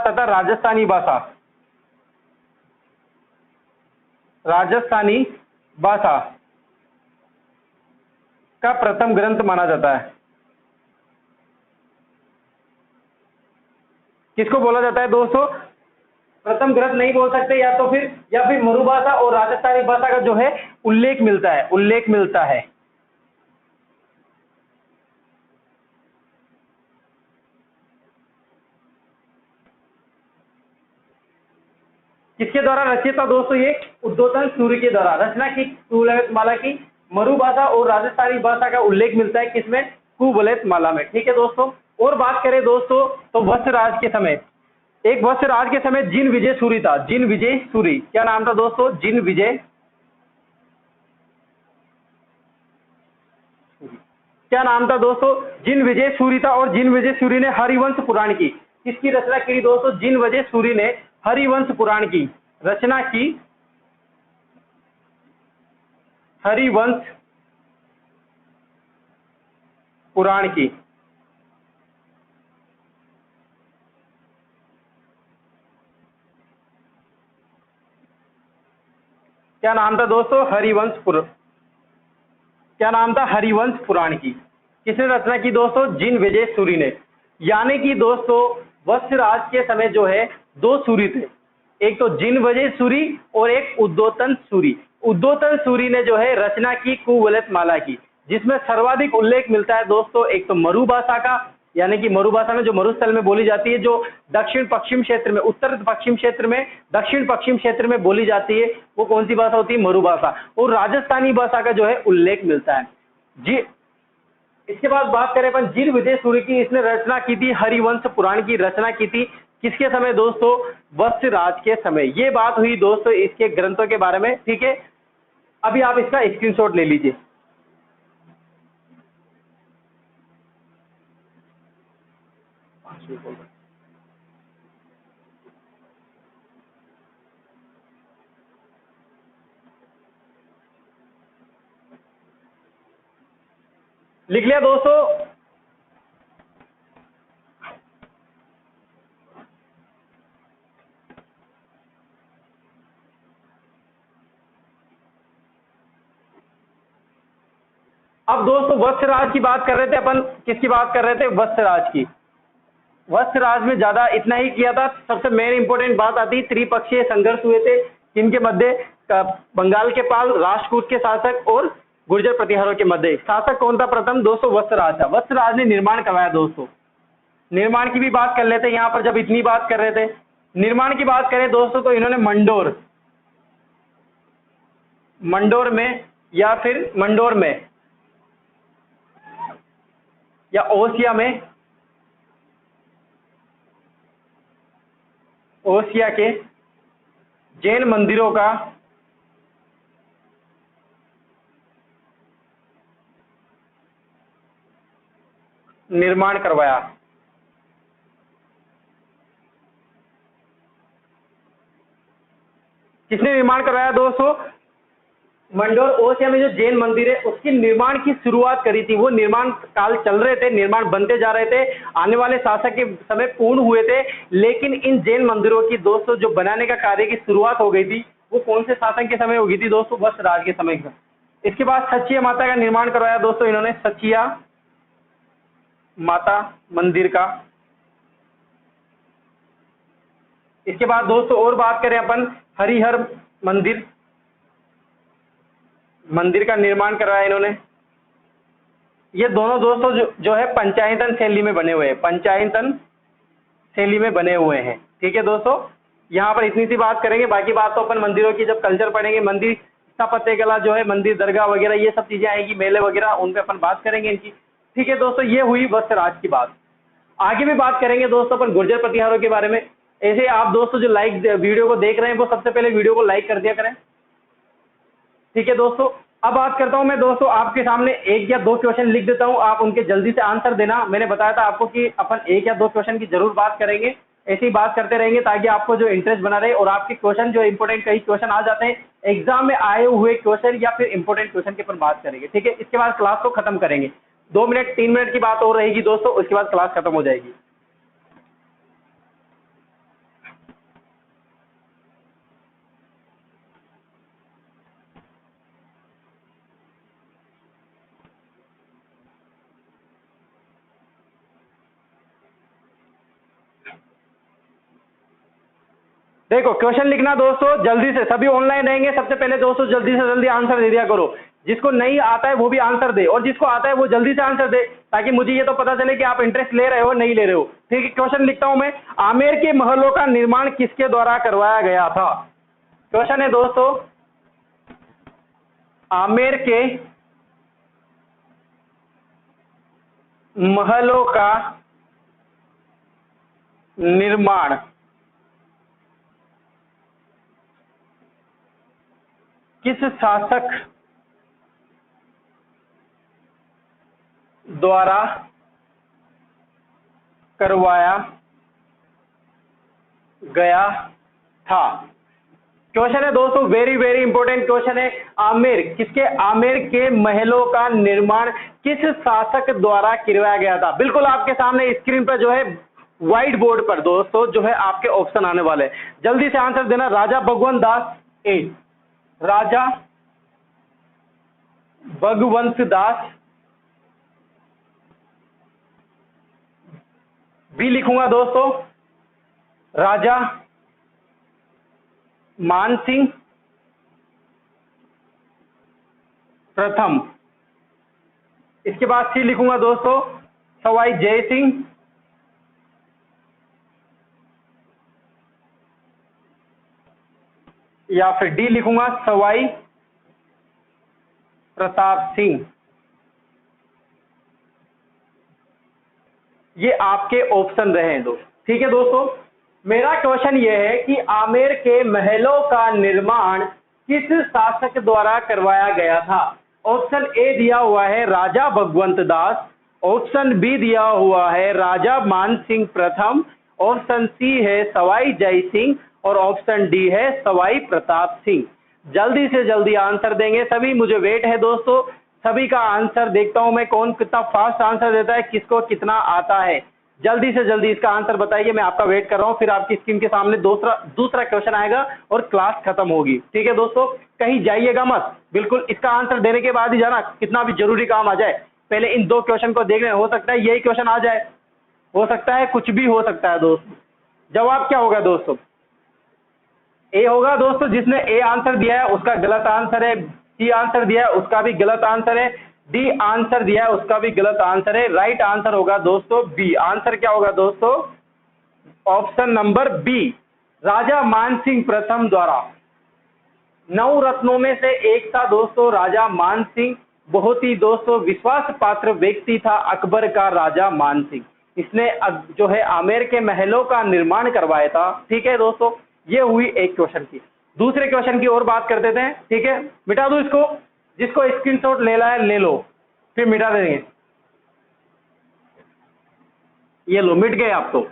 तथा राजस्थानी भाषा का प्रथम ग्रंथ माना जाता है। किसको बोला जाता है दोस्तों? प्रथम ग्रंथ नहीं बोल सकते, या फिर मरु भाषा और राजस्थानी भाषा का जो है उल्लेख मिलता है। किसके द्वारा रचित था दोस्तों? ये उद्योतन सूरि के द्वारा रचना की कुवलय माला की। मरु भाषा और राजस्थानी भाषा का उल्लेख मिलता है किसमें? कुवलय माला में। ठीक है दोस्तों, और बात करें दोस्तों तो वत्सराज के समय, वत्सराज के समय जिन विजय सूरि था। जिन विजय सूरि, क्या नाम था दोस्तों? जिन विजय। क्या नाम था दोस्तों? जिन विजय सूरि था। और जिन विजय सूरि ने हरिवंश पुराण की। किसकी रचना की दोस्तों? जिन विजय सूरि ने हरिवंश पुराण की रचना की। हरिवंश पुराण की। क्या नाम था दोस्तों? क्या नाम था? हरिवंश पुराण की। किसने रचना की दोस्तों? जिन विजय सूरि ने। यानी कि दोस्तों वत्सराज के समय जो है दो सूरि थे, एक तो जिन विजय सूरि और एक उद्योतन सूरि। उद्योतन सूरि ने जो है रचना की कुवलय माला की, जिसमें सर्वाधिक उल्लेख मिलता है दोस्तों एक तो मरु भाषा का, यानी कि मरु भाषा में जो मरुस्थल में बोली जाती है, जो दक्षिण पश्चिम क्षेत्र में, उत्तर पश्चिम क्षेत्र में, दक्षिण पश्चिम क्षेत्र में बोली जाती है, वो कौन सी भाषा होती है? मरु भाषा। और राजस्थानी भाषा का जो है उल्लेख मिलता है जी। इसके बाद बात करें अपन जिन विजय सूरि की, इसने रचना की थी हरिवंश पुराण की रचना की थी। किसके समय दोस्तों? वत्सराज के समय। ये बात हुई दोस्तों इसके ग्रंथों के बारे में। ठीक है, अभी आप इसका स्क्रीनशॉट ले लीजिए। शुरू बोल रहा लिख लिया दोस्तों? अब दोस्तों वत्सराज की बात कर रहे थे अपन, किसकी बात कर रहे थे? वत्सराज की। वत्सराज में ज्यादा इतना ही किया था। सबसे मेन इंपॉर्टेंट बात आती, त्रिपक्षीय संघर्ष हुए थे इनके मध्य, बंगाल के पाल, राष्ट्रकूट के शासक और गुर्जर प्रतिहारों के मध्य। शासक कौन था प्रथम? दोस्तों वत्सराज था। वत्सराज ने निर्माण करवाया दोस्तों। निर्माण की भी बात कर लेते हैं यहां पर, जब इतनी बात कर रहे थे। निर्माण की बात करें दोस्तों तो इन्होंने मंडोर में या फिर मंडोर में या ओसिया में, ओसिया के जैन मंदिरों का निर्माण करवाया। किसने निर्माण करवाया दोस्तों? मंडोर ओसिया में जो जैन मंदिर है उसकी निर्माण की शुरुआत करी थी। वो निर्माण काल चल रहे थे, निर्माण बनते जा रहे थे, आने वाले शासक के समय पूर्ण हुए थे, लेकिन इन जैन मंदिरों की दोस्तों जो बनाने का कार्य की शुरुआत हो गई थी वो कौन से शासक के समय हो गई थी दोस्तों? वत्सराज के समय का। इसके बाद सचिया माता का निर्माण करवाया दोस्तों इन्होंने, सचिया माता मंदिर का। इसके बाद दोस्तों और बात करें अपन, हरिहर मंदिर का निर्माण करवाया इन्होंने। ये दोनों दोस्तों जो है पंचायतन शैली में बने हुए हैं, पंचायतन शैली में बने हुए हैं। ठीक है दोस्तों, यहाँ पर इतनी सी बात करेंगे, बाकी बात तो अपन मंदिरों की जब कल्चर पढ़ेंगे, मंदिर स्थापत्य कला जो है, मंदिर दरगाह वगैरह ये सब चीजें आएगी, मेले वगैरह, उन पे अपन बात करेंगे इनकी। ठीक है दोस्तों, ये हुई वत्सराज की बात। आगे भी बात करेंगे दोस्तों अपन गुर्जर प्रतिहारों के बारे में। ऐसे आप दोस्तों जो वीडियो को देख रहे हैं वो सबसे पहले वीडियो को लाइक कर दिया करें। ठीक है दोस्तों, अब बात करता हूं मैं दोस्तों, आपके सामने एक या दो क्वेश्चन लिख देता हूं, आप उनके जल्दी से आंसर देना। मैंने बताया था आपको कि अपन एक या दो क्वेश्चन की जरूर बात करेंगे, ऐसी बात करते रहेंगे ताकि आपको जो इंटरेस्ट बना रहे और आपके क्वेश्चन जो इंपॉर्टेंट, कई क्वेश्चन आ जाते हैं एग्जाम में आए हुए क्वेश्चन या फिर इंपॉर्टेंट क्वेश्चन के ऊपर बात करेंगे। ठीक है, इसके बाद क्लास को खत्म करेंगे। 2 मिनट 3 मिनट की बात और रहेगी दोस्तों, उसके बाद क्लास खत्म हो जाएगी। देखो क्वेश्चन लिखना दोस्तों जल्दी से, सभी ऑनलाइन रहेंगे। सबसे पहले दोस्तों जल्दी से जल्दी आंसर दे दिया करो। जिसको नहीं आता है वो भी आंसर दे, और जिसको आता है वो जल्दी से आंसर दे, ताकि मुझे ये तो पता चले कि आप इंटरेस्ट ले रहे हो नहीं ले रहे हो। ठीक है, क्वेश्चन लिखता हूं मैं, आमेर के महलों का निर्माण किसके द्वारा करवाया गया था? क्वेश्चन है दोस्तों, आमेर के महलों का निर्माण किस शासक द्वारा करवाया गया था? क्वेश्चन है दोस्तों, वेरी वेरी इंपॉर्टेंट क्वेश्चन है। आमेर के महलों का निर्माण किस शासक द्वारा करवाया गया था? बिल्कुल आपके सामने स्क्रीन पर जो है व्हाइट बोर्ड पर दोस्तों जो है आपके ऑप्शन आने वाले हैं, जल्दी से आंसर देना। राजा भगवंत दास ए, राजा भगवंत दास, बी लिखूंगा दोस्तों राजा मानसिंह प्रथम। इसके बाद सी लिखूंगा दोस्तों सवाई जय सिंह, या फिर डी लिखूंगा सवाई प्रताप सिंह। ये आपके ऑप्शन रहे दोस्तों। ठीक है दोस्तों, मेरा क्वेश्चन ये है कि आमेर के महलों का निर्माण किस शासक द्वारा करवाया गया था? ऑप्शन ए दिया हुआ है राजा भगवंत दास, ऑप्शन बी दिया हुआ है राजा मान सिंह प्रथम, ऑप्शन सी है सवाई जय सिंह और ऑप्शन डी है सवाई प्रताप सिंह। जल्दी से जल्दी आंसर देंगे सभी, मुझे वेट है दोस्तों सभी का आंसर। देखता हूं मैं कौन कितना फास्ट आंसर देता है, किसको कितना आता है। जल्दी से जल्दी इसका आंसर बताइए, मैं आपका वेट कर रहा हूं। फिर आपकी स्क्रीन के सामने दूसरा क्वेश्चन आएगा और क्लास खत्म होगी। ठीक है दोस्तों, कहीं जाइएगा मत, बिल्कुल इसका आंसर देने के बाद ही जाना, कितना भी जरूरी काम आ जाए। पहले इन 2 क्वेश्चन को देख रहे हैं, हो सकता है यही क्वेश्चन आ जाए, हो सकता है कुछ भी हो सकता है दोस्तों। जवाब क्या होगा दोस्तों? ए होगा दोस्तों। जिसने ए आंसर दिया है उसका गलत आंसर है, सी आंसर दिया है उसका भी गलत आंसर है, डी आंसर दिया है उसका भी गलत आंसर है। राइट आंसर होगा दोस्तों बी। आंसर क्या होगा दोस्तों? ऑप्शन नंबर बी, राजा मान सिंह प्रथम द्वारा। 9 रत्नों में से एक था दोस्तों राजा मान सिंह। बहुत ही दोस्तों विश्वास पात्र व्यक्ति था अकबर का राजा मान सिंह। इसने जो है आमेर के महलों का निर्माण करवाया था। ठीक है दोस्तों, ये हुई एक क्वेश्चन की। दूसरे क्वेश्चन की और बात कर देते हैं। ठीक है, मिटा दो इसको, जिसको स्क्रीनशॉट लेना है ले लो, फिर मिटा देंगे। ये लो, मिट गए आप तो।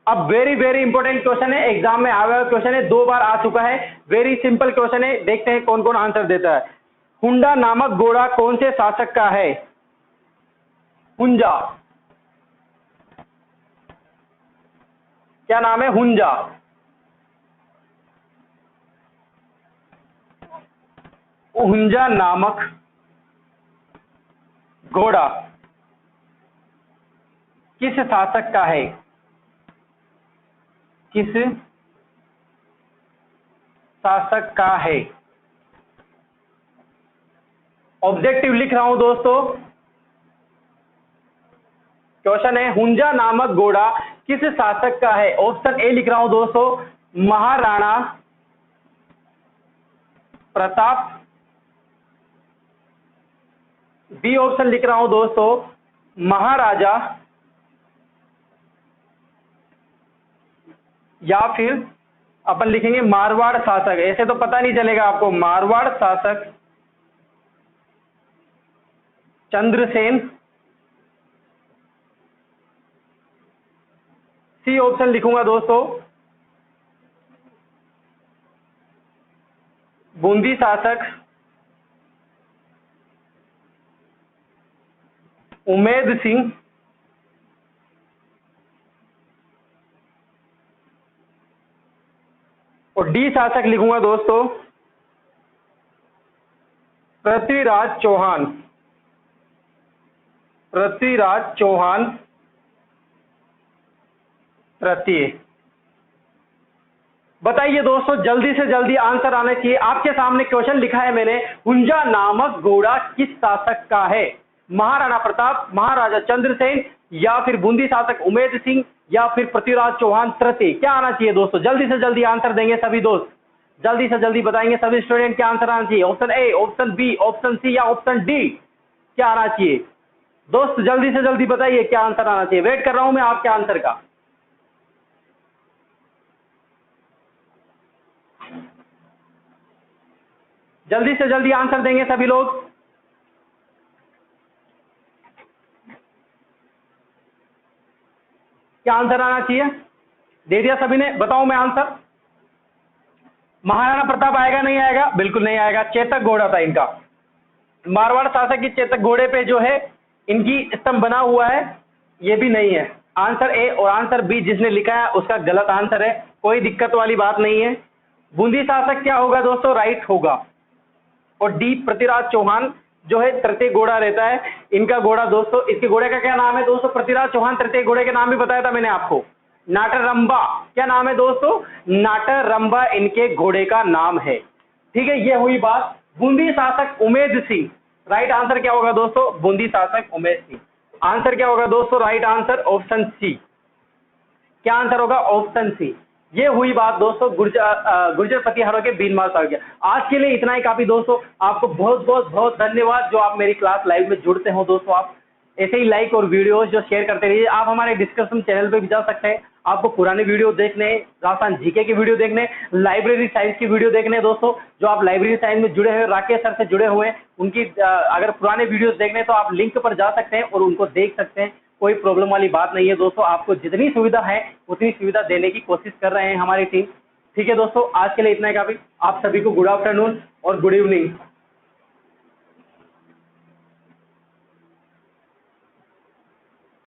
अब वेरी इंपॉर्टेंट क्वेश्चन है, एग्जाम में आया हुआ क्वेश्चन है, 2 बार आ चुका है। वेरी सिंपल क्वेश्चन है, देखते हैं कौन कौन आंसर देता है। हुंडा नामक घोड़ा कौन से शासक का है? हुंजा, क्या नाम है? हुंजा। हुंजा नामक घोड़ा किस शासक का है? किस शासक का है? ऑब्जेक्टिव लिख रहा हूं दोस्तों। क्वेश्चन है हुंजा नामक घोड़ा किस शासक का है? ऑप्शन ए लिख रहा हूं दोस्तों, महाराणा प्रताप। बी ऑप्शन लिख रहा हूं दोस्तों, महाराजा, या फिर अपन लिखेंगे मारवाड़ शासक। ऐसे तो पता नहीं चलेगा आपको। मारवाड़ शासक चंद्रसेन। सी ऑप्शन लिखूंगा दोस्तों, बूंदी शासक उमेद सिंह। और डी शासक लिखूंगा दोस्तों, पृथ्वीराज चौहान। पृथ्वीराज चौहान तृतीय। बताइए दोस्तों, जल्दी से जल्दी आंसर आना चाहिए। आपके सामने क्वेश्चन लिखा है मैंने, हुंजा नामक घोड़ा किस शासक का है? महाराणा प्रताप, महाराजा चंद्रसेन, या फिर बूंदी शासक उमेद सिंह, या फिर पृथ्वीराज चौहान तृतीय। क्या आना चाहिए दोस्तों? जल्दी से जल्दी आंसर देंगे सभी दोस्त, जल्दी से जल्दी बताएंगे सभी स्टूडेंट क्या आंसर आना चाहिए। Option A, option B, option C या ऑप्शन डी, क्या आना चाहिए दोस्त? जल्दी से जल्दी बताइए क्या आंसर आना चाहिए। वेट कर रहा हूं मैं आपके आंसर का। जल्दी से जल्दी आंसर देंगे सभी लोग। क्या आंसर आना चाहिए? दे दिया सभी ने, बताओ मैं आंसर। महाराणा प्रताप आएगा नहीं आएगा? बिल्कुल नहीं आएगा। चेतक घोड़ा था इनका। मारवाड़ शासक की चेतक घोड़े पे जो है इनकी स्तंभ बना हुआ है, ये भी नहीं है। आंसर ए और आंसर बी जिसने लिखा है उसका गलत आंसर है, कोई दिक्कत वाली बात नहीं है। बूंदी शासक क्या होगा दोस्तों? राइट होगा। और डी पृथ्वीराज चौहान जो है तृतीय घोड़ा रहता है इनका घोड़ा दोस्तों। इसके घोड़े का क्या नाम है दोस्तों? पृथ्वीराज चौहान तृतीय घोड़े के नाम भी बताया था मैंने आपको, नाटरंबा। क्या नाम है दोस्तों? नाटरंबा इनके घोड़े का नाम है। ठीक है, ये हुई बात। बूंदी शासक उमेद सिंह, राइट आंसर क्या होगा दोस्तों? बूंदी शासक उमेद सिंह। आंसर क्या होगा दोस्तों? Right answer option C. क्या आंसर होगा? Option C. ये हुई बात दोस्तों गुर्जर प्रतिहारों के बीनमार साहब। आज के लिए इतना ही काफी दोस्तों। आपको बहुत बहुत बहुत धन्यवाद जो आप मेरी क्लास लाइव में जुड़ते हो दोस्तों। आप ऐसे ही लाइक और वीडियोस जो शेयर करते रहिए। आप हमारे डिस्कशन चैनल पे भी जा सकते हैं, आपको पुराने वीडियो देखने, राजस्थान जीके की वीडियो देखने, लाइब्रेरी साइंस की वीडियो देखने दोस्तों, जो आप लाइब्रेरी साइंस में जुड़े हुए राकेश सर से जुड़े हुए हैं, उनकी अगर पुराने वीडियोस देखने तो आप लिंक पर जा सकते हैं और उनको देख सकते हैं। कोई प्रॉब्लम वाली बात नहीं है दोस्तों, आपको जितनी सुविधा है उतनी सुविधा देने की कोशिश कर रहे हैं हमारी टीम। ठीक है दोस्तों, आज के लिए इतना ही काफी। आप सभी को गुड आफ्टरनून और गुड इवनिंग।